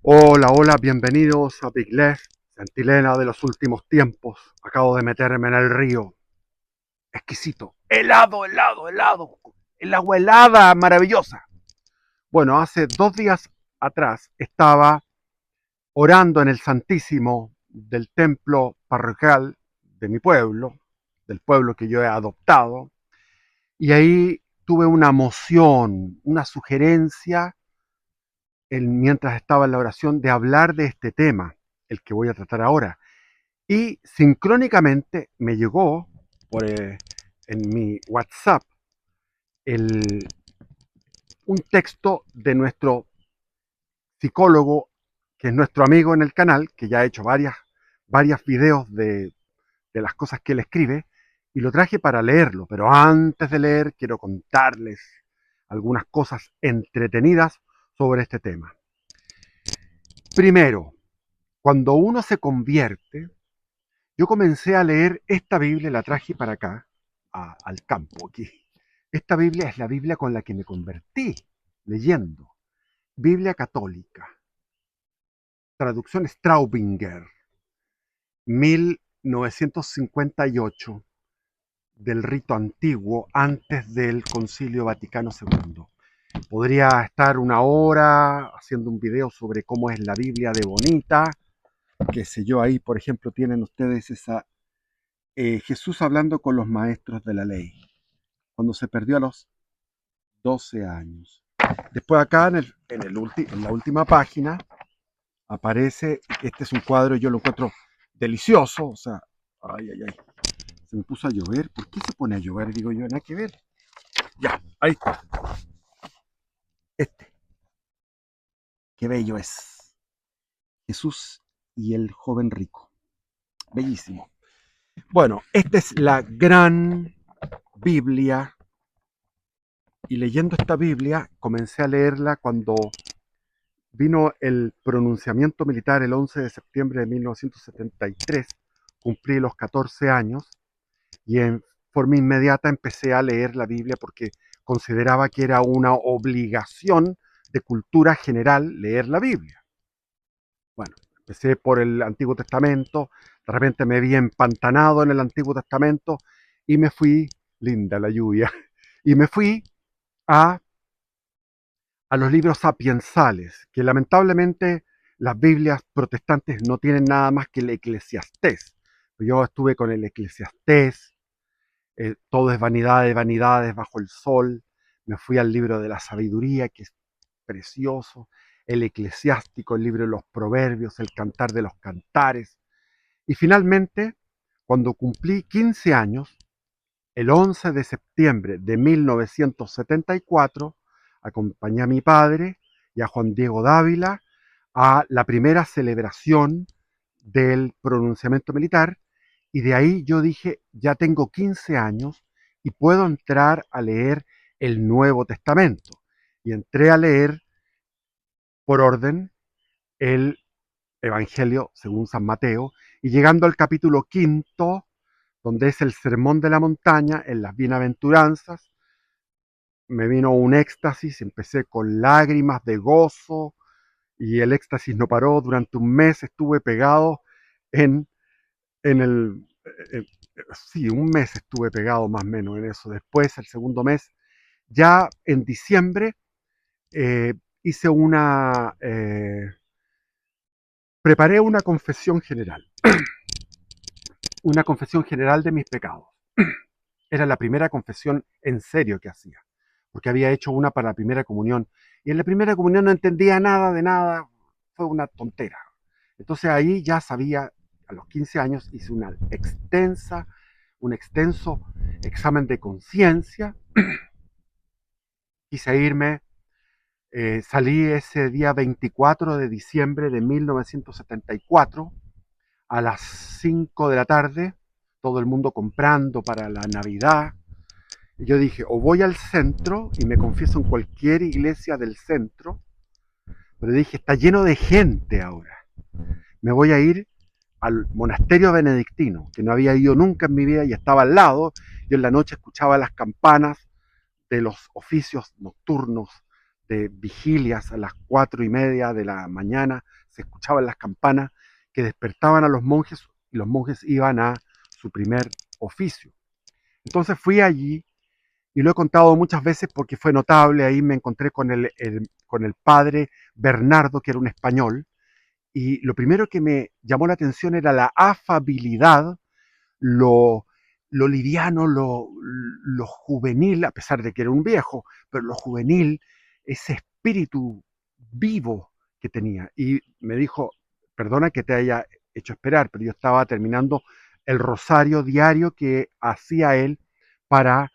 Hola, hola, bienvenidos a Bigles, centinela de los últimos tiempos. Acabo de meterme en el río. Exquisito. Helado, helado, helado. El agua helada, maravillosa. Bueno, hace 2 días atrás estaba orando en el Santísimo del templo parroquial de mi pueblo, del pueblo que yo he adoptado, y ahí tuve una moción, una sugerencia mientras estaba en la oración de hablar de este tema, el que voy a tratar ahora. Y sincrónicamente me llegó en mi WhatsApp el, un texto de nuestro psicólogo, que es nuestro amigo en el canal, que ya ha hecho varias videos de las cosas que él escribe, y lo traje para leerlo. Pero antes de leer, quiero contarles algunas cosas entretenidas sobre este tema. Primero, cuando uno se convierte, yo comencé a leer esta Biblia, la traje para acá, al campo aquí. Esta Biblia es la Biblia con la que me convertí leyendo. Biblia católica, traducción Straubinger, 1958, del rito antiguo antes del Concilio Vaticano II. Podría estar una hora haciendo un video sobre cómo es la Biblia de bonita, qué sé yo, ahí por ejemplo tienen ustedes esa Jesús hablando con los maestros de la ley, cuando se perdió a los 12 años. Después acá en la última página aparece, este es un cuadro, yo lo encuentro delicioso, o sea, ay, ay, ay, se me puso a llover. ¿Por qué se pone a llover? Digo yo, nada que ver. Ya, ahí está. Este, qué bello es. Jesús y el joven rico. Bellísimo. Bueno, esta es la gran Biblia. Y leyendo esta Biblia, comencé a leerla cuando vino el pronunciamiento militar el 11 de septiembre de 1973. Cumplí los 14 años y en forma inmediata empecé a leer la Biblia porque consideraba que era una obligación de cultura general leer la Biblia. Bueno, empecé por el Antiguo Testamento, de repente me vi empantanado en el Antiguo Testamento y me fui, linda la lluvia, y me fui a los libros sapiensales, que lamentablemente las Biblias protestantes no tienen nada más que el Eclesiastés. Yo estuve con el Eclesiastés, todo es vanidad de vanidades bajo el sol. Me fui al libro de la sabiduría, que es precioso, el eclesiástico, el libro de los proverbios, el cantar de los cantares. Y finalmente, cuando cumplí 15 años, el 11 de septiembre de 1974, acompañé a mi padre y a Juan Diego Dávila a la primera celebración del pronunciamiento militar, y de ahí yo dije, ya tengo 15 años y puedo entrar a leer el Nuevo Testamento. Y entré a leer por orden el Evangelio según San Mateo, y llegando al capítulo quinto, donde es el sermón de la montaña, en las bienaventuranzas, me vino un éxtasis, empecé con lágrimas de gozo y el éxtasis no paró. Durante un mes estuve pegado en, en el... sí, un mes estuve pegado más o menos en eso. Después, el segundo mes, ya en diciembre, eh, hice preparé una confesión general de mis pecados. Era la primera confesión en serio que hacía, porque había hecho una para la primera comunión, y en la primera comunión no entendía nada de nada, fue una tontera. Entonces ahí ya sabía, a los 15 años hice un extenso examen de conciencia, quise irme, salí ese día 24 de diciembre de 1974 a las 5 de la tarde, todo el mundo comprando para la Navidad. Y yo dije, o voy al centro y me confieso en cualquier iglesia del centro, pero dije, está lleno de gente ahora. Me voy a ir al monasterio benedictino, que no había ido nunca en mi vida y estaba al lado. Yo en la noche escuchaba las campanas de los oficios nocturnos de vigilias a las 4:30 de la mañana, se escuchaban las campanas que despertaban a los monjes y los monjes iban a su primer oficio. Entonces fui allí y lo he contado muchas veces porque fue notable. Ahí me encontré con el padre Bernardo, que era un español, y lo primero que me llamó la atención era la afabilidad, lo, lo liviano, lo juvenil, a pesar de que era un viejo, pero lo juvenil, ese espíritu vivo que tenía. Y me dijo, perdona que te haya hecho esperar, pero yo estaba terminando el rosario diario que hacía él para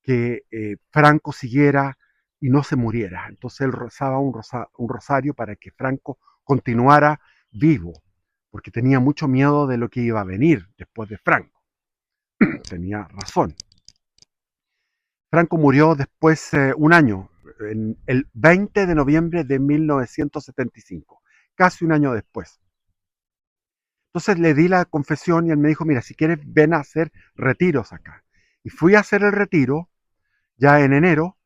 que Franco siguiera y no se muriera. Entonces él rezaba un rosario para que Franco continuara vivo, porque tenía mucho miedo de lo que iba a venir después de Franco. Tenía razón. Franco murió después un año, en el 20 de noviembre de 1975, casi un año después. Entonces le di la confesión y él me dijo, mira, si quieres ven a hacer retiros acá. Y fui a hacer el retiro ya en enero.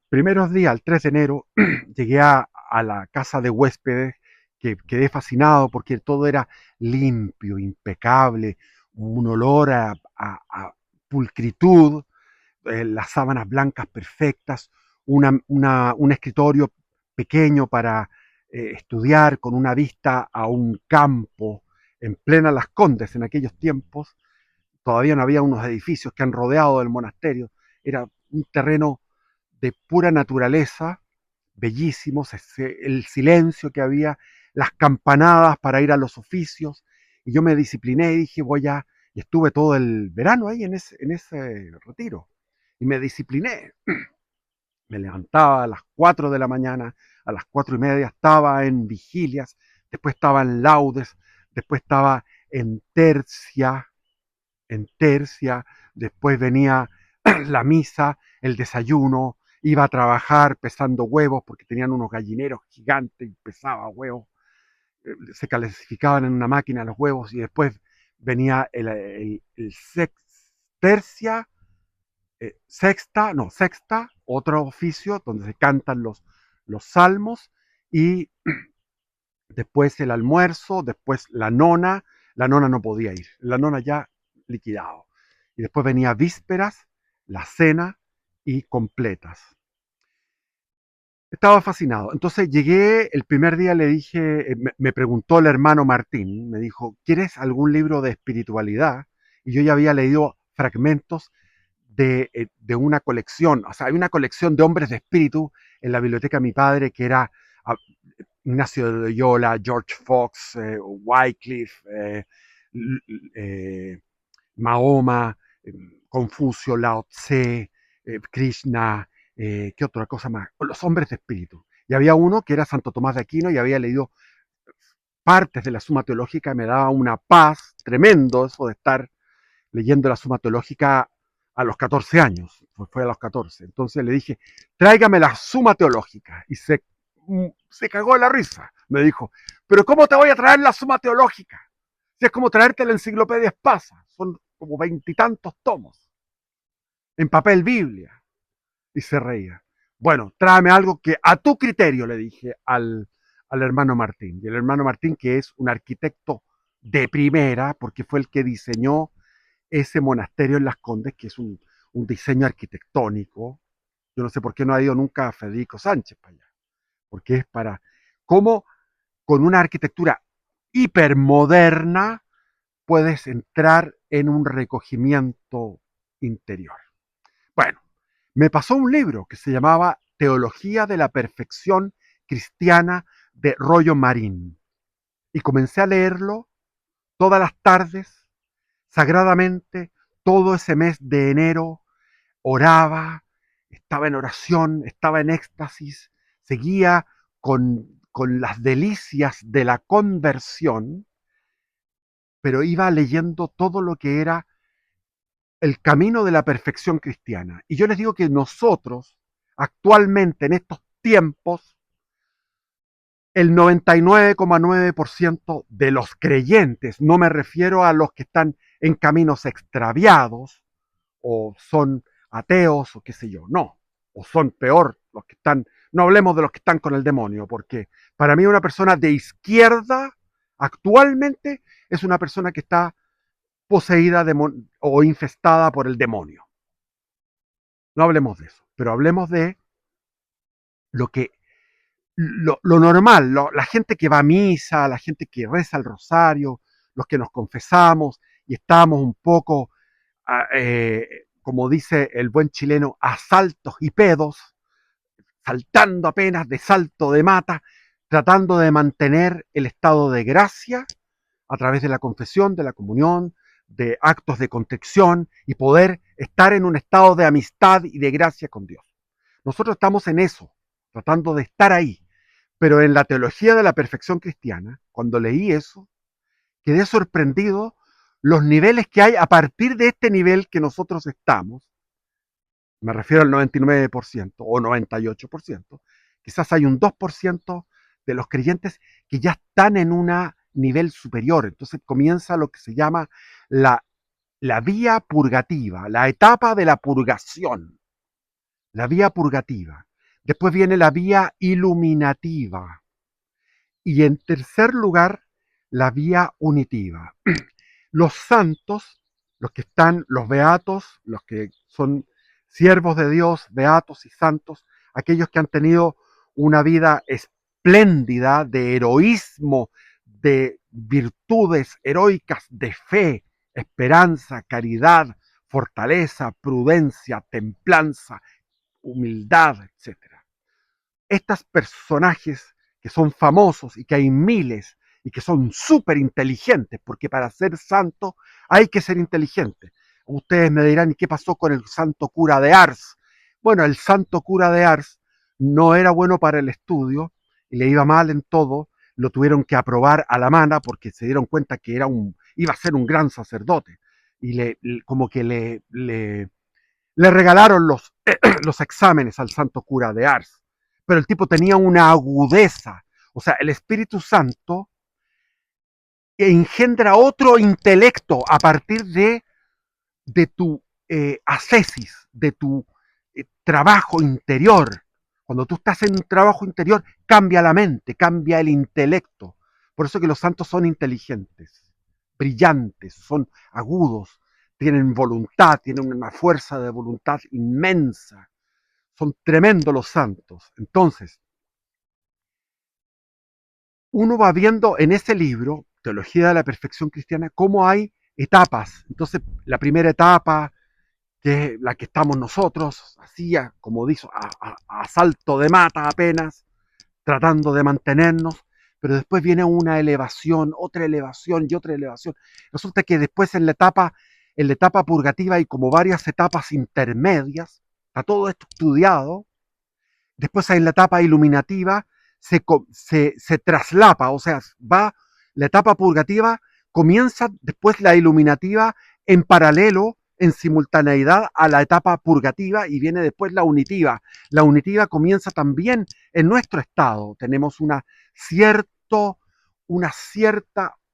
Primeros días, el 3 de enero, llegué a la casa de huéspedes, que quedé fascinado porque todo era limpio, impecable, un olor a pulcritud, las sábanas blancas perfectas, un escritorio pequeño para estudiar con una vista a un campo en plena Las Condes en aquellos tiempos. Todavía no había unos edificios que han rodeado el monasterio, era un terreno de pura naturaleza, bellísimos, el silencio que había, las campanadas para ir a los oficios, y yo me discipliné y dije, y estuve todo el verano ahí en ese retiro, y me discipliné, me levantaba a las 4 de la mañana, a las 4:30 estaba en vigilias, después estaba en laudes, después estaba en tercia, después venía la misa, el desayuno, iba a trabajar pesando huevos porque tenían unos gallineros gigantes y pesaba huevos, se clasificaban en una máquina los huevos y después venía el tercia, sexta, otro oficio donde se cantan los salmos y después el almuerzo, después la nona no podía ir, la nona ya liquidado. Y después venía vísperas, la cena y completas. Estaba fascinado. Entonces llegué, el primer día le dije, me preguntó el hermano Martín, me dijo, ¿quieres algún libro de espiritualidad? Y yo ya había leído fragmentos de una colección, o sea, hay una colección de hombres de espíritu en la biblioteca de mi padre que era Ignacio de Loyola, George Fox, Wycliffe, Mahoma, Confucio, Lao Tse, Krishna, ¿qué otra cosa más? Los hombres de espíritu. Y había uno que era Santo Tomás de Aquino y había leído partes de la Suma Teológica, me daba una paz tremendo eso de estar leyendo la Suma Teológica a los 14 años, fue a los 14. Entonces le dije, tráigame la Suma Teológica. Y se cagó de la risa. Me dijo, pero ¿cómo te voy a traer la Suma Teológica? Si es como traerte la Enciclopedia Espasa. Son como 20 y tantos tomos en papel Biblia. Y se reía. Bueno, tráeme algo que a tu criterio, le dije al hermano Martín. Y el hermano Martín, que es un arquitecto de primera, porque fue el que diseñó ese monasterio en Las Condes, que es un diseño arquitectónico. Yo no sé por qué no ha ido nunca a Federico Sánchez para allá, porque es para cómo con una arquitectura hipermoderna puedes entrar en un recogimiento interior. Bueno, me pasó un libro que se llamaba Teología de la Perfección Cristiana de Rollo Marín y comencé a leerlo todas las tardes, sagradamente, todo ese mes de enero, oraba, estaba en oración, estaba en éxtasis, seguía con las delicias de la conversión, pero iba leyendo todo lo que era el camino de la perfección cristiana. Y yo les digo que nosotros, actualmente en estos tiempos, el 99,9% de los creyentes, no me refiero a los que están en caminos extraviados o son ateos o qué sé yo, no, o son peor los que están, no hablemos de los que están con el demonio, porque para mí una persona de izquierda actualmente es una persona que está poseída o infestada por el demonio. No hablemos de eso, pero hablemos de lo que lo normal, la gente que va a misa, la gente que reza el rosario, los que nos confesamos y estamos un poco, como dice el buen chileno, a saltos y pedos, saltando apenas de salto de mata, tratando de mantener el estado de gracia a través de la confesión, de la comunión, de actos de contrición y poder estar en un estado de amistad y de gracia con Dios. Nosotros estamos en eso, tratando de estar ahí. Pero en la teología de la perfección cristiana, cuando leí eso, quedé sorprendido los niveles que hay a partir de este nivel que nosotros estamos. Me refiero al 99% o 98%. Quizás hay un 2% de los creyentes que ya están en un nivel superior. Entonces comienza lo que se llama la vía purgativa, la etapa de la purgación, la vía purgativa. Después viene la vía iluminativa. Y en tercer lugar, la vía unitiva. Los santos, los que están, los beatos, los que son siervos de Dios, beatos y santos, aquellos que han tenido una vida espléndida de heroísmo, de virtudes heroicas, de fe, esperanza, caridad, fortaleza, prudencia, templanza, humildad, etcétera. Estos personajes que son famosos y que hay miles y que son súper inteligentes, porque para ser santo hay que ser inteligente. Ustedes me dirán, ¿y qué pasó con el santo cura de Ars? Bueno, el santo cura de Ars no era bueno para el estudio y le iba mal en todo, lo tuvieron que aprobar a la mano porque se dieron cuenta que iba a ser un gran sacerdote y como que le regalaron los exámenes al santo cura de Ars, pero el tipo tenía una agudeza, o sea, el Espíritu Santo engendra otro intelecto a partir de tu ascesis, de tu trabajo interior. Cuando tú estás en un trabajo interior, cambia la mente, cambia el intelecto. Por eso que los santos son inteligentes, brillantes, son agudos, tienen voluntad, tienen una fuerza de voluntad inmensa. Son tremendos los santos. Entonces, uno va viendo en ese libro, Teología de la Perfección Cristiana, cómo hay etapas. Entonces, la primera etapa, que es la que estamos nosotros, así, como dice, a salto de mata apenas, tratando de mantenernos, pero después viene una elevación, otra elevación y otra elevación. Resulta que después en la etapa purgativa hay como varias etapas intermedias, está todo esto estudiado. Después en la etapa iluminativa se traslapa, o sea, va la etapa purgativa, comienza después la iluminativa en paralelo, en simultaneidad a la etapa purgativa y viene después la unitiva. La unitiva comienza también en nuestro estado. Tenemos una cierta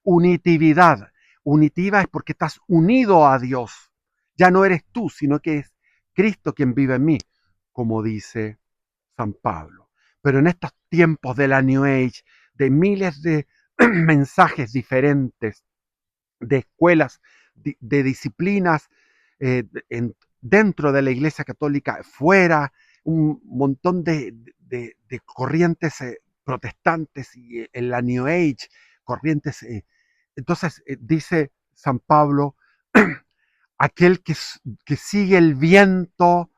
unitividad. Unitiva es porque estás unido a Dios. Ya no eres tú, sino que es Cristo quien vive en mí, como dice San Pablo. Pero en estos tiempos de la New Age, de miles de mensajes diferentes, de escuelas, de disciplinas dentro de la Iglesia Católica, fuera, un montón de corrientes protestantes y en la New Age, corrientes. Entonces dice San Pablo, aquel que sigue el viento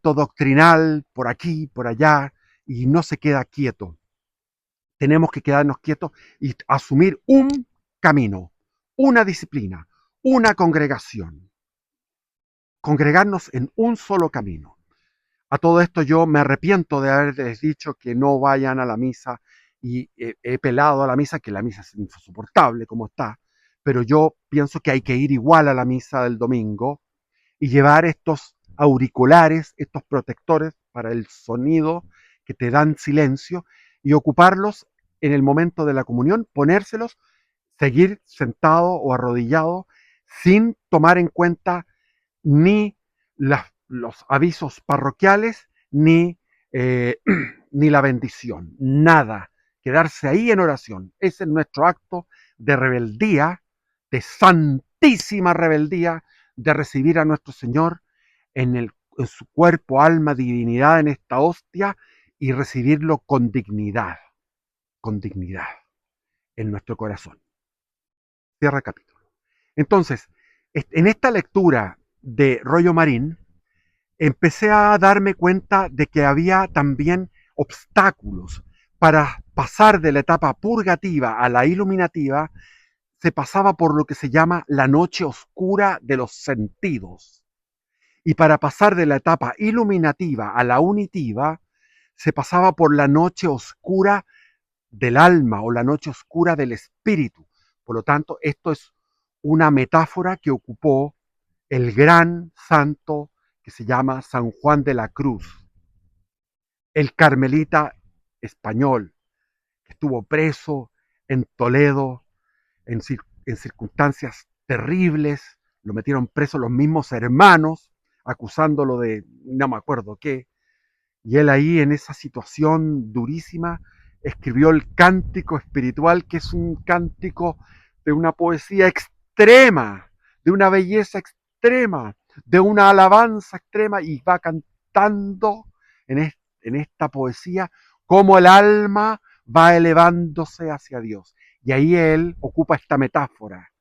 doctrinal por aquí, por allá, y no se queda quieto. Tenemos que quedarnos quietos y asumir un camino, una disciplina, una congregación. Congregarnos en un solo camino. A todo esto yo me arrepiento de haberles dicho que no vayan a la misa y he pelado a la misa, que la misa es insoportable como está, pero yo pienso que hay que ir igual a la misa del domingo y llevar estos auriculares, estos protectores para el sonido que te dan silencio y ocuparlos en el momento de la comunión, ponérselos, seguir sentado o arrodillado sin tomar en cuenta ni los avisos parroquiales ni, ni la bendición, nada. Quedarse ahí en oración. Ese es nuestro acto de rebeldía, de santísima rebeldía, de recibir a nuestro Señor en su cuerpo, alma, divinidad en esta hostia y recibirlo con dignidad en nuestro corazón. Cierra capítulo. Entonces, en esta lectura de Rollo Marín, empecé a darme cuenta de que había también obstáculos para pasar de la etapa purgativa a la iluminativa. Se pasaba por lo que se llama la noche oscura de los sentidos. Y para pasar de la etapa iluminativa a la unitiva, se pasaba por la noche oscura del alma o la noche oscura del espíritu. Por lo tanto, esto es una metáfora que ocupó el gran santo que se llama San Juan de la Cruz, el carmelita español, que estuvo preso en Toledo en circunstancias terribles, lo metieron preso los mismos hermanos, acusándolo de no me acuerdo qué, y él ahí en esa situación durísima escribió el cántico espiritual, que es un cántico de una poesía extrema, de una belleza extrema, de una alabanza extrema, y va cantando en esta poesía cómo el alma va elevándose hacia Dios. Y ahí él ocupa esta metáfora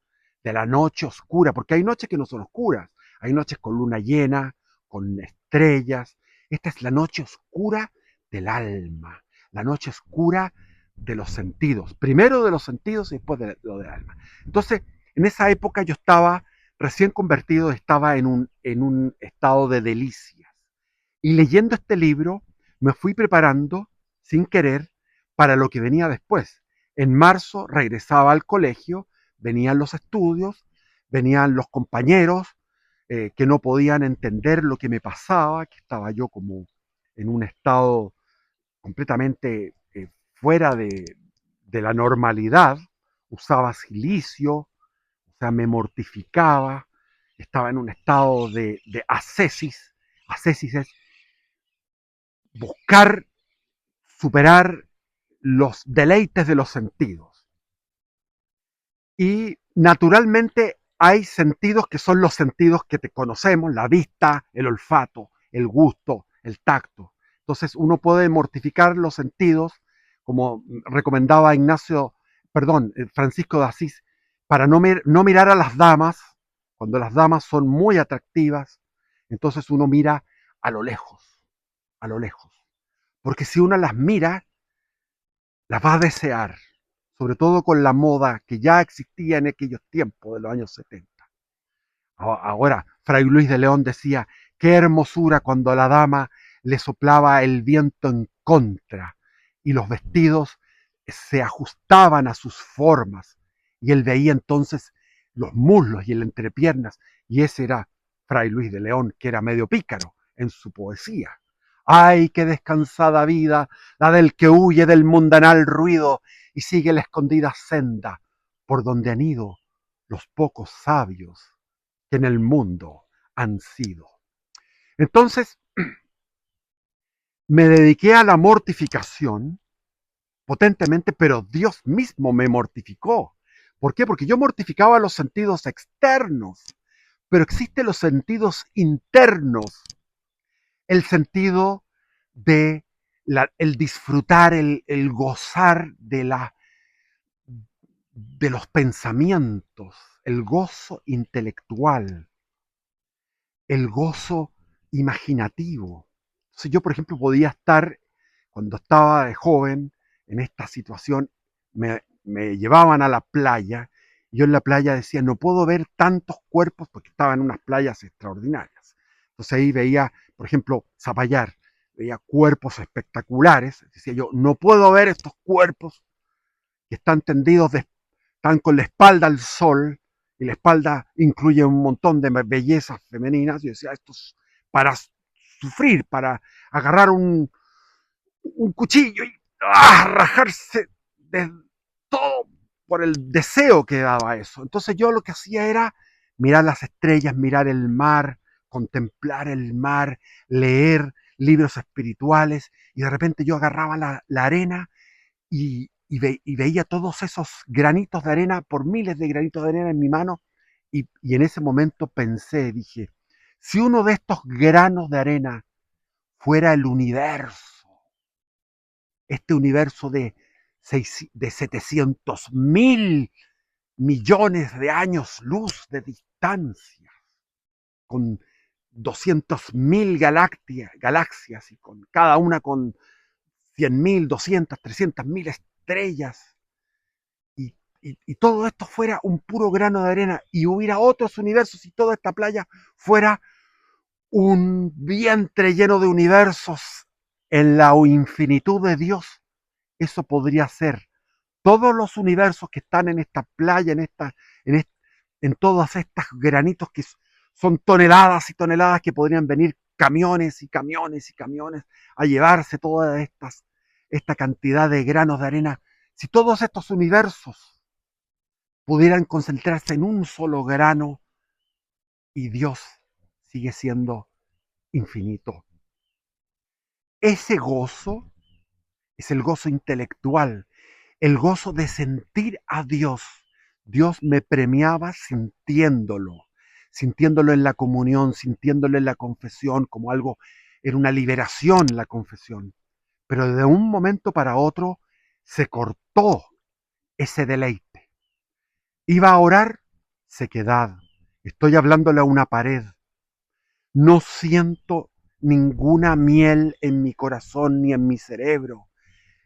de la noche oscura, porque hay noches que no son oscuras, hay noches con luna llena, con estrellas. Esta es la noche oscura del alma, la noche oscura de los sentidos, primero de los sentidos y después de lo del alma. Entonces, en esa época yo estaba recién convertido, estaba en un estado de delicias. Y leyendo este libro me fui preparando, sin querer, para lo que venía después. En marzo regresaba al colegio, venían los estudios, venían los compañeros que no podían entender lo que me pasaba, que estaba yo como en un estado completamente fuera de la normalidad, usaba silicio, o sea, me mortificaba, estaba en un estado de ascesis. Ascesis es buscar superar los deleites de los sentidos. Y naturalmente hay sentidos que son los sentidos que te conocemos, la vista, el olfato, el gusto, el tacto. Entonces uno puede mortificar los sentidos, como recomendaba Francisco de Asís, para no mirar a las damas, cuando las damas son muy atractivas, entonces uno mira a lo lejos, a lo lejos. Porque si uno las mira, las va a desear, sobre todo con la moda que ya existía en aquellos tiempos de los años 70. Ahora, Fray Luis de León decía, qué hermosura cuando a la dama le soplaba el viento en contra y los vestidos se ajustaban a sus formas y él veía entonces los muslos y el entrepiernas, y ese era Fray Luis de León, que era medio pícaro en su poesía. Ay, qué descansada vida, la del que huye del mundanal ruido y sigue la escondida senda por donde han ido los pocos sabios que en el mundo han sido. Entonces, me dediqué a la mortificación potentemente, pero Dios mismo me mortificó. ¿Por qué? Porque yo mortificaba los sentidos externos, pero existen los sentidos internos, el sentido de el disfrutar, el gozar de los pensamientos, el gozo intelectual, el gozo imaginativo. Entonces yo, por ejemplo, podía estar, cuando estaba de joven, en esta situación, me llevaban a la playa, y yo en la playa decía, no puedo ver tantos cuerpos, porque estaba en unas playas extraordinarias. Entonces ahí veía, por ejemplo, Zapallar, veía cuerpos espectaculares, decía yo, no puedo ver estos cuerpos que están tendidos, están con la espalda al sol, y la espalda incluye un montón de bellezas femeninas, y decía, esto es para sufrir, para agarrar un cuchillo y rajarse de todo por el deseo que daba eso. Entonces yo lo que hacía era mirar las estrellas, mirar el mar, contemplar el mar, leer libros espirituales, y de repente yo agarraba la arena y veía todos esos granitos de arena, por miles de granitos de arena en mi mano, y en ese momento pensé, dije, si uno de estos granos de arena fuera el universo, este universo de 700.000 millones de años luz de distancia, con 200.000 galaxias y con cada una con 100.000, 200, 300.000 estrellas, y todo esto fuera un puro grano de arena y hubiera otros universos y toda esta playa fuera un vientre lleno de universos en la infinitud de Dios, eso podría ser todos los universos que están en esta playa, en, est, en todos estos granitos que son toneladas y toneladas, que podrían venir camiones y camiones y camiones a llevarse esta cantidad de granos de arena. Si todos estos universos pudieran concentrarse en un solo grano, y Dios sigue siendo infinito. Ese gozo es el gozo intelectual, el gozo de sentir a Dios. Dios me premiaba sintiéndolo en la comunión, sintiéndolo en la confesión, como algo, era una liberación la confesión. Pero de un momento para otro se cortó ese deleite. Iba a orar, sequedad. Estoy hablándole a una pared. No siento ninguna miel en mi corazón ni en mi cerebro.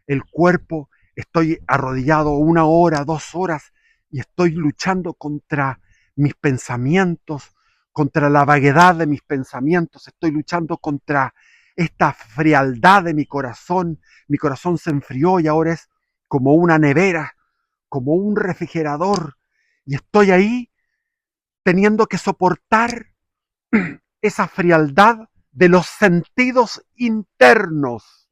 El cuerpo, estoy arrodillado 1 hora, 2 horas, y estoy luchando contra mis pensamientos, contra la vaguedad de mis pensamientos, estoy luchando contra esta frialdad de mi corazón. Mi corazón se enfrió y ahora es como una nevera, como un refrigerador, y estoy ahí teniendo que soportar esa frialdad de los sentidos internos,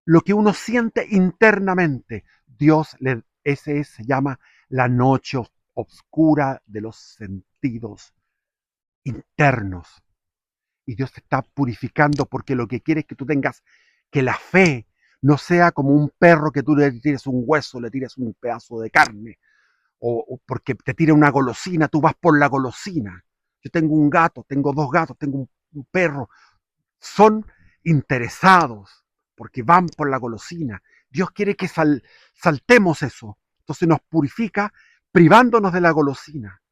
lo que uno siente internamente. Ese se llama la noche oscura de los sentidos internos. Y Dios te está purificando, porque lo que quiere es que tú tengas, que la fe no sea como un perro que tú le tires un hueso, le tires un pedazo de carne, o porque te tira una golosina, tú vas por la golosina. Yo tengo un gato, tengo 2 gatos, tengo un perro, son interesados porque van por la golosina. Dios quiere que saltemos eso. Entonces nos purifica privándonos de la golosina.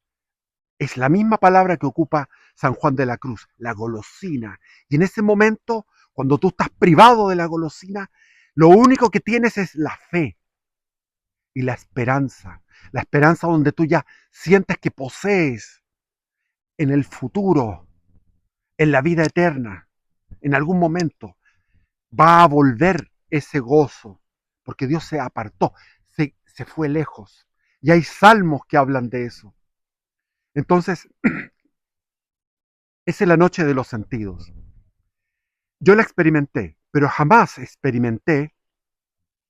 Es la misma palabra que ocupa San Juan de la Cruz, la golosina. Y en ese momento, cuando tú estás privado de la golosina, lo único que tienes es la fe y la esperanza. La esperanza donde tú ya sientes que posees en el futuro, en la vida eterna, en algún momento va a volver ese gozo, porque Dios se apartó, se fue lejos. Y hay salmos que hablan de eso. Entonces, esa es la noche de los sentidos. Yo la experimenté, pero jamás experimenté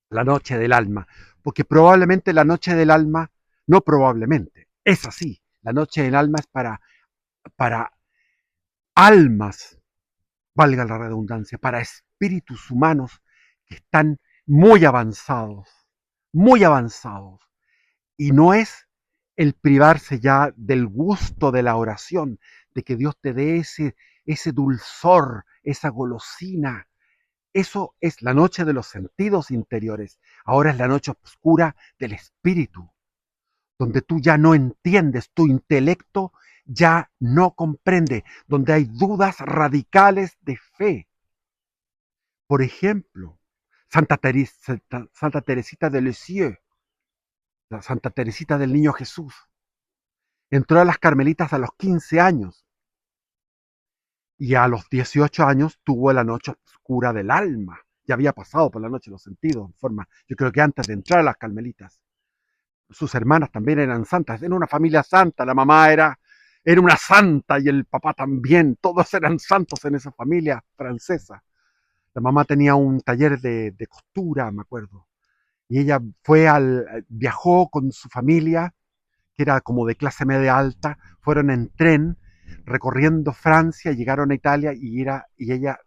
la noche del alma, porque probablemente la noche del alma, no probablemente, es así. La noche del alma es para almas, valga la redundancia, para espíritus humanos que están muy avanzados, muy avanzados. Y no es el privarse ya del gusto de la oración, de que Dios te dé ese dulzor, esa golosina. Eso es la noche de los sentidos interiores. Ahora es la noche oscura del espíritu, donde tú ya no entiendes, tu intelecto ya no comprende, donde hay dudas radicales de fe. Por ejemplo, Santa Teresita de Lisieux, la Santa Teresita del Niño Jesús, entró a las Carmelitas a los 15 años y a los 18 años tuvo la noche oscura del alma. Ya había pasado por la noche de los sentidos, yo creo que antes de entrar a las Carmelitas. Sus hermanas también eran santas, era una familia santa, la mamá era una santa y el papá también, todos eran santos en esa familia francesa. La mamá tenía un taller de costura, me acuerdo, y ella viajó con su familia, que era como de clase media alta, fueron en tren, recorriendo Francia, llegaron a Italia y ella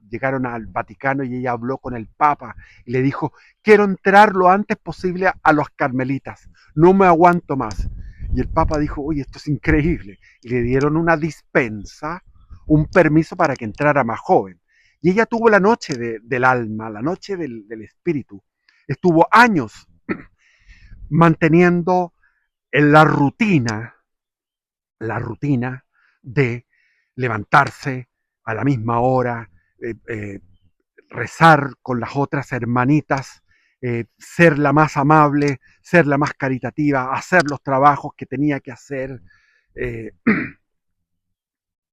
llegaron al Vaticano y ella habló con el Papa y le dijo, quiero entrar lo antes posible a los carmelitas, no me aguanto más. Y el Papa dijo, oye, esto es increíble. Y le dieron una dispensa, un permiso para que entrara más joven. Y ella tuvo la noche del alma, la noche del espíritu. Estuvo años manteniendo en la rutina de levantarse a la misma hora, eh, eh, rezar con las otras hermanitas, ser la más amable, ser la más caritativa, hacer los trabajos que tenía que hacer. Eh,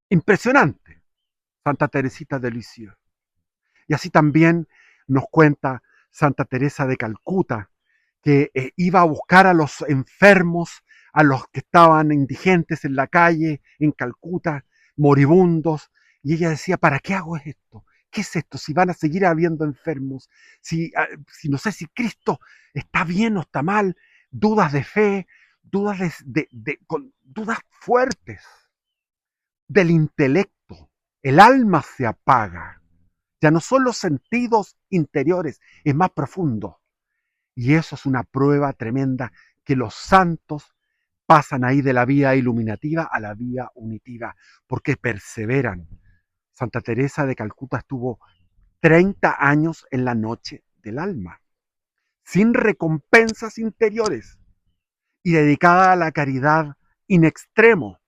Impresionante, Santa Teresita de Lisieux. Y así también nos cuenta Santa Teresa de Calcuta, que iba a buscar a los enfermos, a los que estaban indigentes en la calle, en Calcuta, moribundos, y ella decía, ¿para qué hago esto? ¿Qué es esto? Si van a seguir habiendo enfermos, si no sé si Cristo está bien o está mal, dudas de fe, dudas, dudas fuertes del intelecto, el alma se apaga, ya no son los sentidos interiores, es más profundo. Y eso es una prueba tremenda que los santos pasan ahí de la vía iluminativa a la vía unitiva, porque perseveran. Santa Teresa de Calcuta estuvo 30 años en la noche del alma, sin recompensas interiores y dedicada a la caridad in extremo.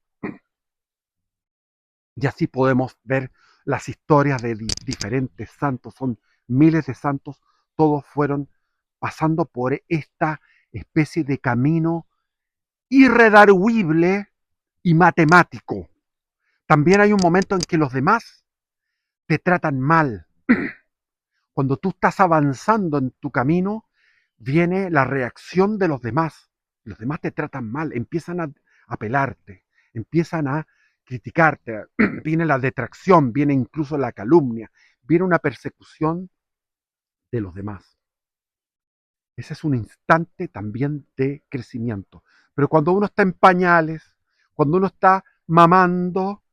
Y así podemos ver las historias de diferentes santos, son miles de santos, todos fueron pasando por esta especie de camino irredarguible y matemático. También hay un momento en que los demás te tratan mal. Cuando tú estás avanzando en tu camino, viene la reacción de los demás. Los demás te tratan mal, empiezan a pelarte, empiezan a criticarte, viene la detracción, viene incluso la calumnia, viene una persecución de los demás. Ese es un instante también de crecimiento. Pero cuando uno está en pañales, cuando uno está mamando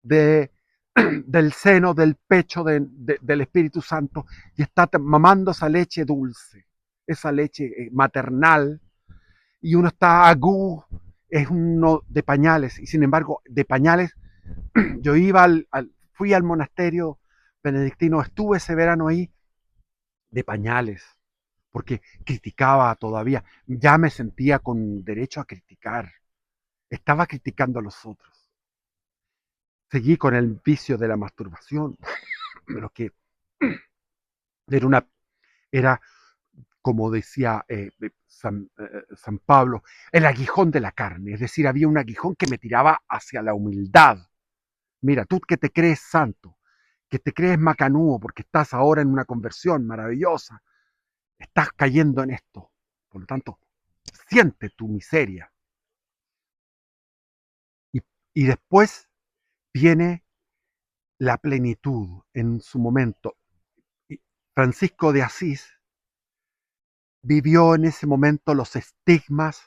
de, del seno, del pecho del Espíritu Santo y está mamando esa leche dulce, esa leche maternal, y uno está agú, es uno de pañales, y sin embargo, de pañales, yo fui al monasterio benedictino, estuve ese verano ahí, de pañales, porque criticaba todavía, ya me sentía con derecho a criticar, estaba criticando a los otros. Seguí con el vicio de la masturbación, pero que era una, era como decía San Pablo, el aguijón de la carne, es decir, había un aguijón que me tiraba hacia la humildad. Mira, tú que te crees santo, que te crees macanudo porque estás ahora en una conversión maravillosa, estás cayendo en esto. Por lo tanto, siente tu miseria. Y, y después viene la plenitud en su momento. Y Francisco de Asís vivió en ese momento los estigmas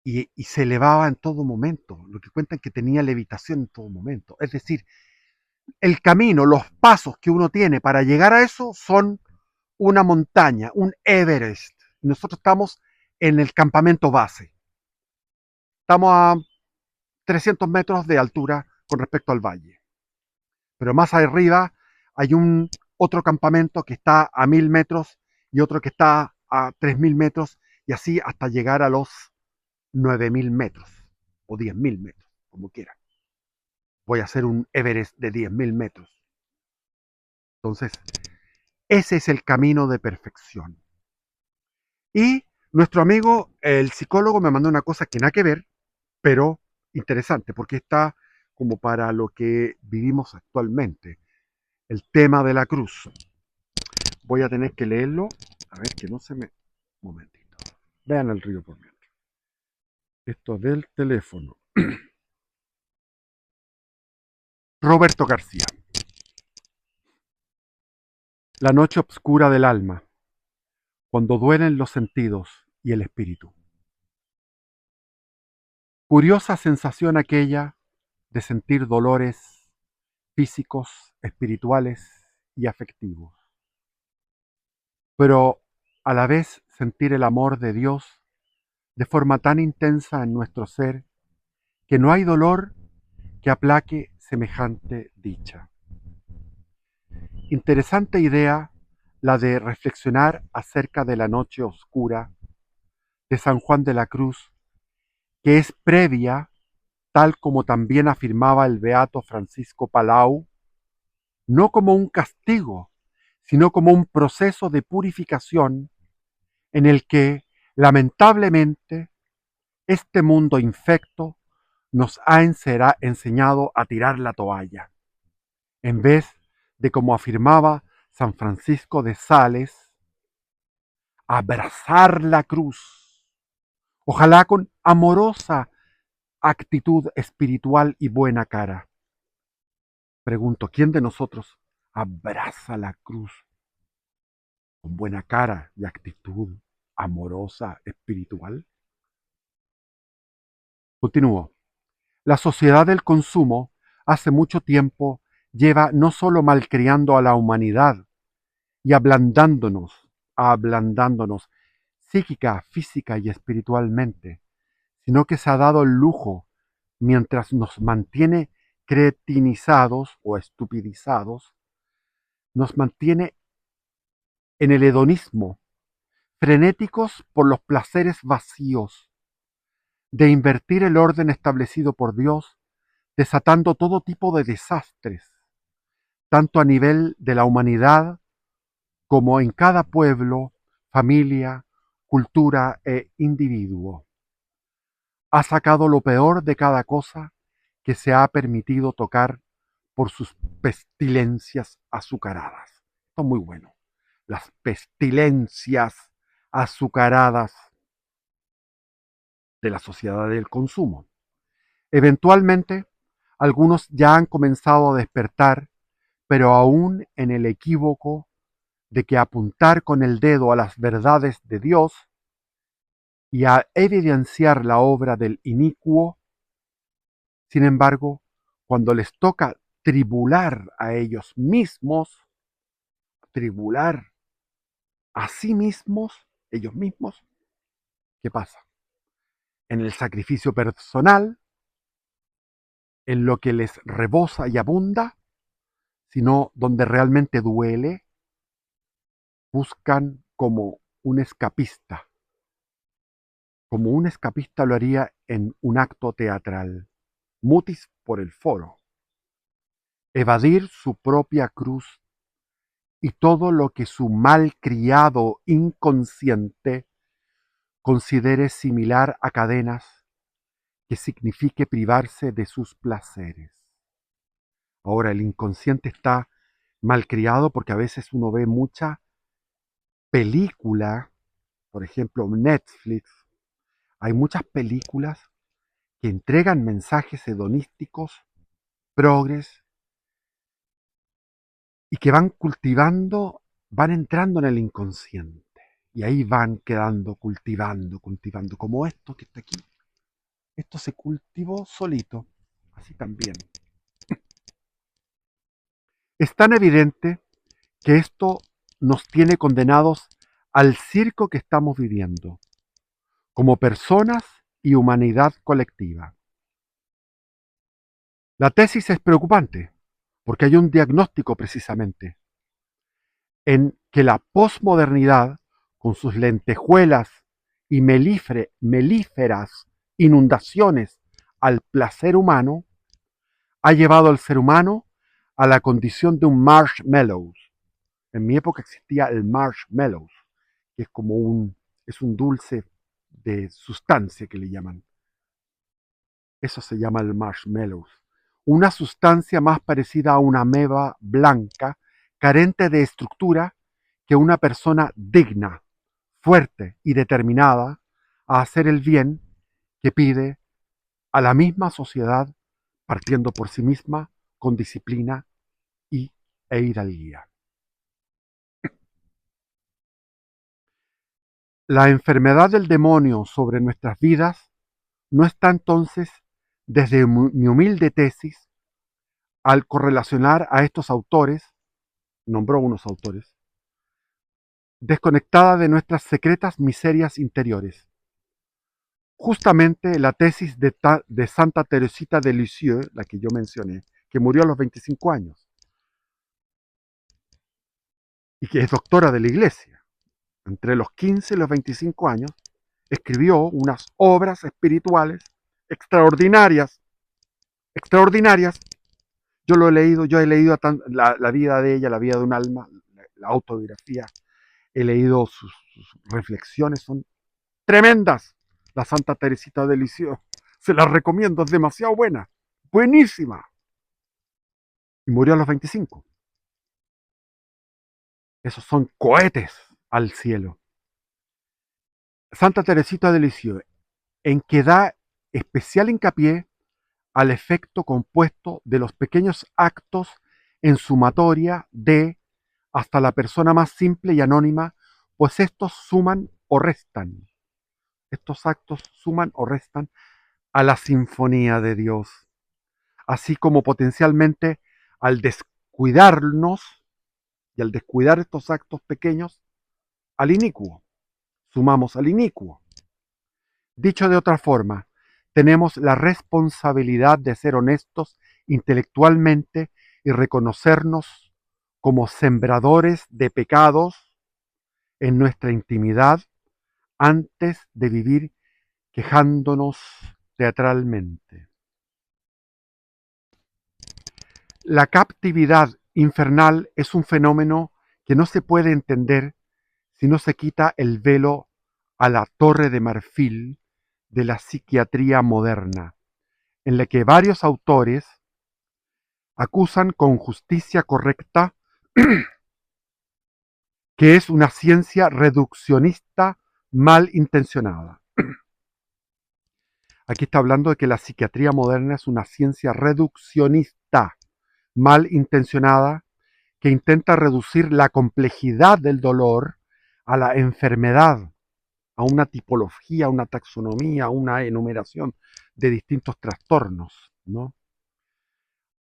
y se elevaba en todo momento. Lo que cuentan que tenía levitación en todo momento. Es decir, el camino, los pasos que uno tiene para llegar a eso son una montaña, un Everest. Nosotros estamos en el campamento base. Estamos a 300 metros de altura con respecto al valle. Pero más arriba hay un otro campamento que está a 1000 metros y otro que está a 3000 metros y así hasta llegar a los 9000 metros o 10.000 metros, como quiera. Voy a hacer un Everest de 10.000 metros. Entonces, ese es el camino de perfección. Y nuestro amigo, el psicólogo, me mandó una cosa que nada que ver, pero interesante, porque está como para lo que vivimos actualmente, el tema de la cruz. Voy a tener que leerlo, a ver que no se me... Un momentito. Vean el río por mientras. Esto del teléfono. Roberto García. La noche oscura del alma, cuando duelen los sentidos y el espíritu. Curiosa sensación aquella de sentir dolores físicos, espirituales y afectivos, pero a la vez sentir el amor de Dios de forma tan intensa en nuestro ser que no hay dolor que aplaque semejante dicha. Interesante idea la de reflexionar acerca de la noche oscura de San Juan de la Cruz, que es previa, tal como también afirmaba el beato Francisco Palau, no como un castigo, sino como un proceso de purificación en el que, lamentablemente, este mundo infecto nos ha enseñado a tirar la toalla, en vez de, como afirmaba San Francisco de Sales, abrazar la cruz, ojalá con amorosa actitud espiritual y buena cara. Pregunto, ¿quién de nosotros abraza la cruz con buena cara y actitud amorosa espiritual? Continúo. La sociedad del consumo hace mucho tiempo lleva no solo malcriando a la humanidad y ablandándonos psíquica, física y espiritualmente, sino que se ha dado el lujo, mientras nos mantiene cretinizados o estupidizados, nos mantiene en el hedonismo, frenéticos por los placeres vacíos, de invertir el orden establecido por Dios, desatando todo tipo de desastres, tanto a nivel de la humanidad como en cada pueblo, familia, cultura e individuo. Ha sacado lo peor de cada cosa que se ha permitido tocar por sus pestilencias azucaradas. Esto es muy bueno. Las pestilencias azucaradas de la sociedad del consumo. Eventualmente, algunos ya han comenzado a despertar, pero aún en el equívoco de que apuntar con el dedo a las verdades de Dios y a evidenciar la obra del inicuo. Sin embargo, cuando les toca tribular a ellos mismos, tribular a sí mismos, ellos mismos, ¿qué pasa? En el sacrificio personal, en lo que les rebosa y abunda, sino donde realmente duele, buscan como un escapista lo haría en un acto teatral, mutis por el foro, evadir su propia cruz y todo lo que su malcriado inconsciente considere similar a cadenas que signifique privarse de sus placeres. Ahora, el inconsciente está malcriado porque a veces uno ve mucha película, por ejemplo, Netflix. Hay muchas películas que entregan mensajes hedonísticos, progres, y que van cultivando, van entrando en el inconsciente. Y ahí van quedando, cultivando, como esto que está aquí. Esto se cultivó solito, así también. Es tan evidente que esto nos tiene condenados al circo que estamos viviendo, como personas y humanidad colectiva. La tesis es preocupante, porque hay un diagnóstico precisamente, en que la posmodernidad, con sus lentejuelas y melíferas inundaciones al placer humano, ha llevado al ser humano a la condición de un marshmallow. En mi época existía el marshmallow, que es un dulce de sustancia que le llaman. Eso se llama el marshmallow. Una sustancia más parecida a una ameba blanca, carente de estructura, que una persona digna, fuerte y determinada a hacer el bien que pide a la misma sociedad, partiendo por sí misma, con disciplina e hidalguía. La enfermedad del demonio sobre nuestras vidas no está entonces Desde mi humilde tesis, al correlacionar a estos autores, nombró unos autores, desconectada de nuestras secretas miserias interiores. Justamente la tesis de Santa Teresita de Lisieux, la que yo mencioné, que murió a los 25 años y que es doctora de la Iglesia, entre los 15 y los 25 años, escribió unas obras espirituales extraordinarias, extraordinarias. Yo he leído la vida de ella, la vida de un alma, la autobiografía, he leído sus reflexiones, son tremendas. La Santa Teresita de Lisieux, se la recomiendo, es demasiado buena, buenísima. Y murió a los 25. Esos son cohetes al cielo. Santa Teresita de Lisieux, en que da especial hincapié al efecto compuesto de los pequeños actos en sumatoria de hasta la persona más simple y anónima, pues estos suman o restan. Estos actos suman o restan a la sinfonía de Dios, así como potencialmente al descuidarnos y al descuidar estos actos pequeños, al inicuo. Sumamos al inicuo. Dicho de otra forma, tenemos la responsabilidad de ser honestos intelectualmente y reconocernos como sembradores de pecados en nuestra intimidad antes de vivir quejándonos teatralmente. La captividad infernal es un fenómeno que no se puede entender si no se quita el velo a la torre de marfil de la psiquiatría moderna, en la que varios autores acusan con justicia correcta que es una ciencia reduccionista mal intencionada. Aquí está hablando de que la psiquiatría moderna es una ciencia reduccionista mal intencionada que intenta reducir la complejidad del dolor a la enfermedad, a una tipología, a una taxonomía, a una enumeración de distintos trastornos, ¿no?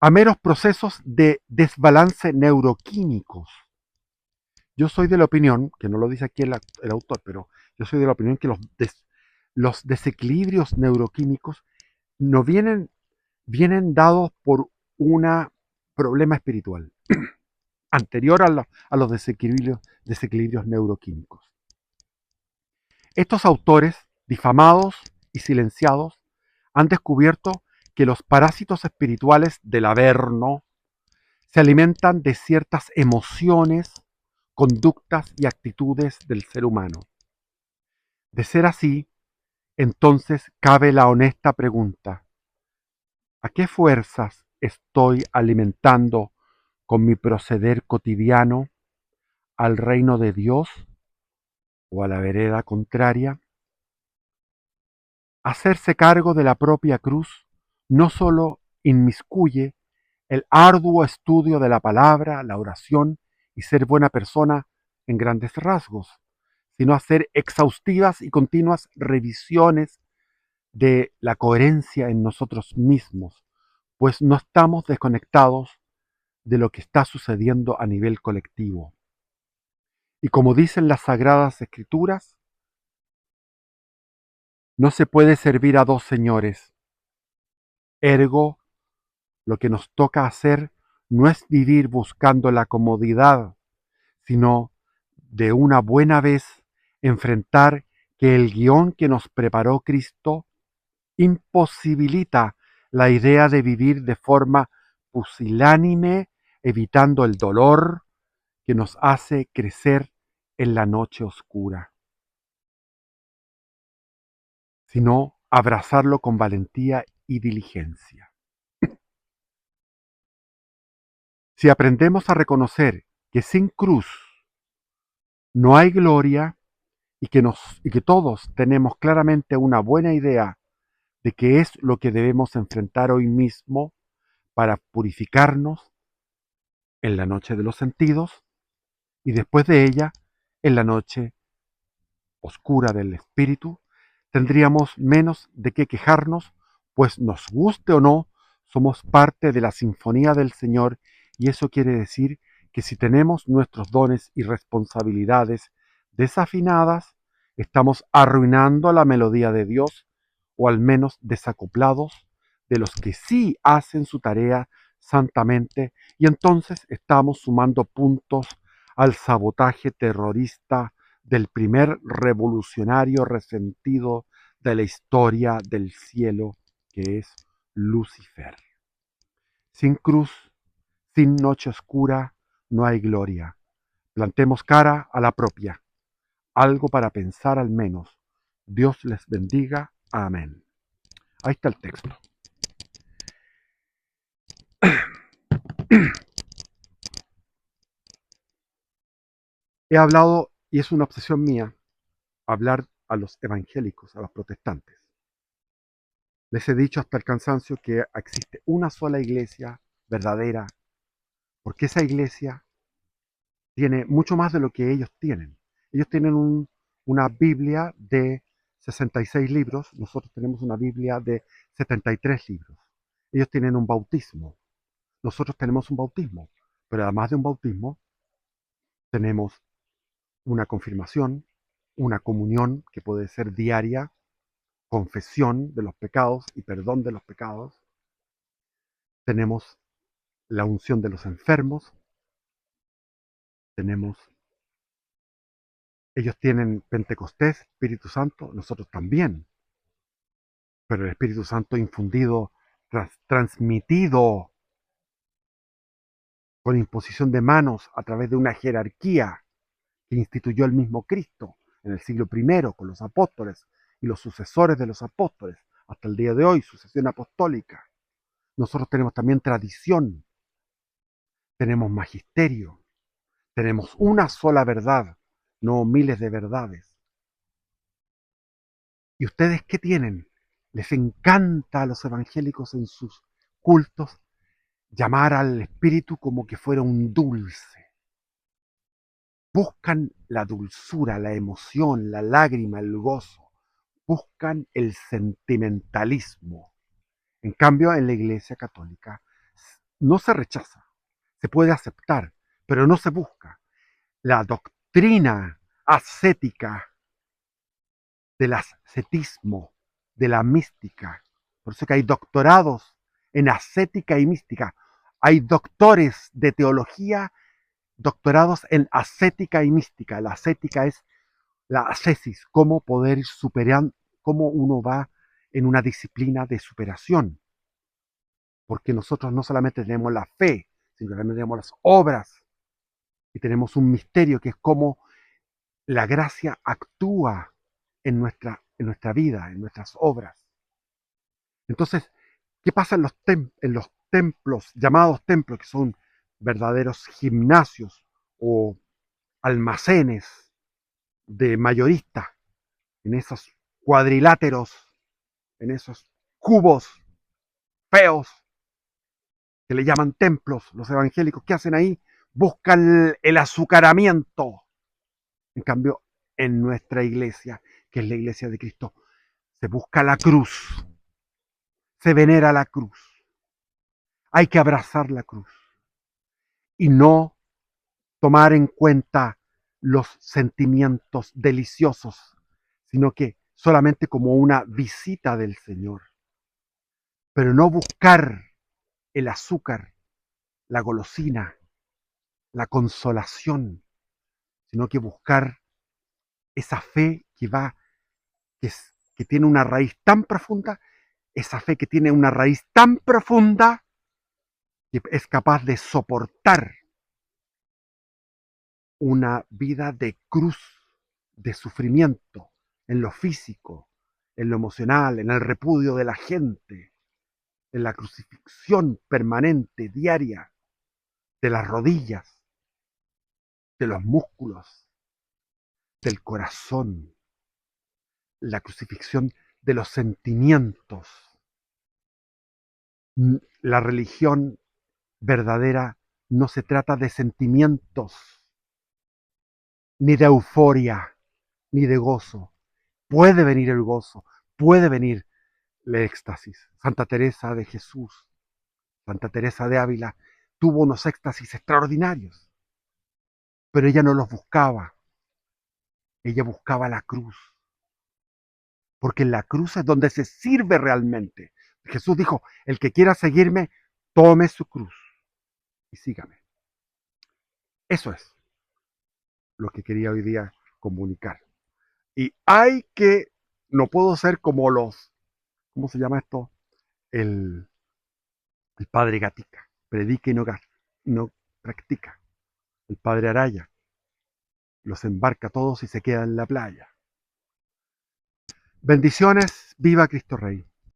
A meros procesos de desbalance neuroquímicos. Yo soy de la opinión, que no lo dice aquí el autor, pero yo soy de la opinión que los desequilibrios neuroquímicos no vienen dados por un problema espiritual anterior a los desequilibrios neuroquímicos. Estos autores, difamados y silenciados, han descubierto que los parásitos espirituales del Averno se alimentan de ciertas emociones, conductas y actitudes del ser humano. De ser así, entonces cabe la honesta pregunta: ¿a qué fuerzas estoy alimentando con mi proceder cotidiano? ¿Al reino de Dios o a la vereda contraria? Hacerse cargo de la propia cruz no solo inmiscuye el arduo estudio de la palabra, la oración y ser buena persona en grandes rasgos, sino hacer exhaustivas y continuas revisiones de la coherencia en nosotros mismos, pues no estamos desconectados de lo que está sucediendo a nivel colectivo. Y como dicen las Sagradas Escrituras, no se puede servir a dos señores. Ergo, lo que nos toca hacer no es vivir buscando la comodidad, sino de una buena vez enfrentar que el guión que nos preparó Cristo imposibilita la idea de vivir de forma pusilánime, evitando el dolor que nos hace crecer en la noche oscura, sino abrazarlo con valentía y diligencia. Si aprendemos a reconocer que sin cruz no hay gloria y que todos tenemos claramente una buena idea de qué es lo que debemos enfrentar hoy mismo para purificarnos en la noche de los sentidos y después de ella en la noche oscura del espíritu, tendríamos menos de qué quejarnos pues nos guste o no, somos parte de la sinfonía del Señor y eso quiere decir que si tenemos nuestros dones y responsabilidades desafinadas, estamos arruinando la melodía de Dios o al menos desacoplados de los que sí hacen su tarea santamente y entonces estamos sumando puntos al sabotaje terrorista del primer revolucionario resentido de la historia del cielo, que es Lucifer. Sin cruz, sin noche oscura, no hay gloria. Plantemos cara a la propia. Algo para pensar al menos. Dios les bendiga. Amén. Ahí está el texto. He hablado, y es una obsesión mía, hablar a los evangélicos, a los protestantes. Les he dicho hasta el cansancio que existe una sola iglesia verdadera, porque esa iglesia tiene mucho más de lo que ellos tienen. Ellos tienen una Biblia de 66 libros, nosotros tenemos una Biblia de 73 libros. Ellos tienen un bautismo, nosotros tenemos un bautismo, pero además de un bautismo, tenemos una confirmación, una comunión que puede ser diaria, confesión de los pecados y perdón de los pecados. Tenemos la unción de los enfermos, tenemos, ellos tienen Pentecostés, Espíritu Santo, nosotros también, pero el Espíritu Santo infundido, transmitido con imposición de manos a través de una jerarquía que instituyó el mismo Cristo en el siglo I con los apóstoles y los sucesores de los apóstoles, hasta el día de hoy, sucesión apostólica. Nosotros tenemos también tradición, tenemos magisterio, tenemos una sola verdad, no miles de verdades. ¿Y ustedes qué tienen? Les encanta a los evangélicos en sus cultos llamar al espíritu como que fuera un dulce. Buscan la dulzura, la emoción, la lágrima, el gozo. Buscan el sentimentalismo. En cambio, en la Iglesia Católica no se rechaza, se puede aceptar, pero no se busca. La doctrina ascética del ascetismo, de la mística. Por eso que hay doctorados en ascética y mística. Hay doctores de teología, doctorados en ascética y mística. La ascética es la ascesis, cómo poder superar, cómo uno va en una disciplina de superación. Porque nosotros no solamente tenemos la fe, sino que también tenemos las obras. Y tenemos un misterio que es cómo la gracia actúa en nuestra vida, en nuestras obras. Entonces, ¿qué pasa en los templos, llamados templos, que son verdaderos gimnasios o almacenes de mayoristas, en esos cuadriláteros, en esos cubos feos que le llaman templos, los evangélicos? ¿Qué hacen ahí? Buscan el azucaramiento. En cambio, en nuestra iglesia, que es la iglesia de Cristo, se busca la cruz, se venera la cruz. Hay que abrazar la cruz y no tomar en cuenta los sentimientos deliciosos, sino que solamente como una visita del Señor. Pero no buscar el azúcar, la golosina, la consolación, sino que buscar esa fe que va, que tiene una raíz tan profunda, esa fe que tiene una raíz tan profunda que es capaz de soportar una vida de cruz, de sufrimiento, en lo físico, en lo emocional, en el repudio de la gente, en la crucifixión permanente, diaria, de las rodillas, de los músculos, del corazón, la crucifixión de los sentimientos. La religión verdadera no se trata de sentimientos, ni de euforia, ni de gozo. Puede venir el gozo, puede venir el éxtasis. Santa Teresa de Jesús, Santa Teresa de Ávila, tuvo unos éxtasis extraordinarios, pero ella no los buscaba, ella buscaba la cruz, porque en la cruz es donde se sirve realmente. Jesús dijo, el que quiera seguirme, tome su cruz y sígame. Eso es lo que quería hoy día comunicar. Y no puedo ser como ¿cómo se llama esto? El, el padre Gatica, predica y no practica. El padre Araya los embarca todos y se queda en la playa. Bendiciones, viva Cristo Rey.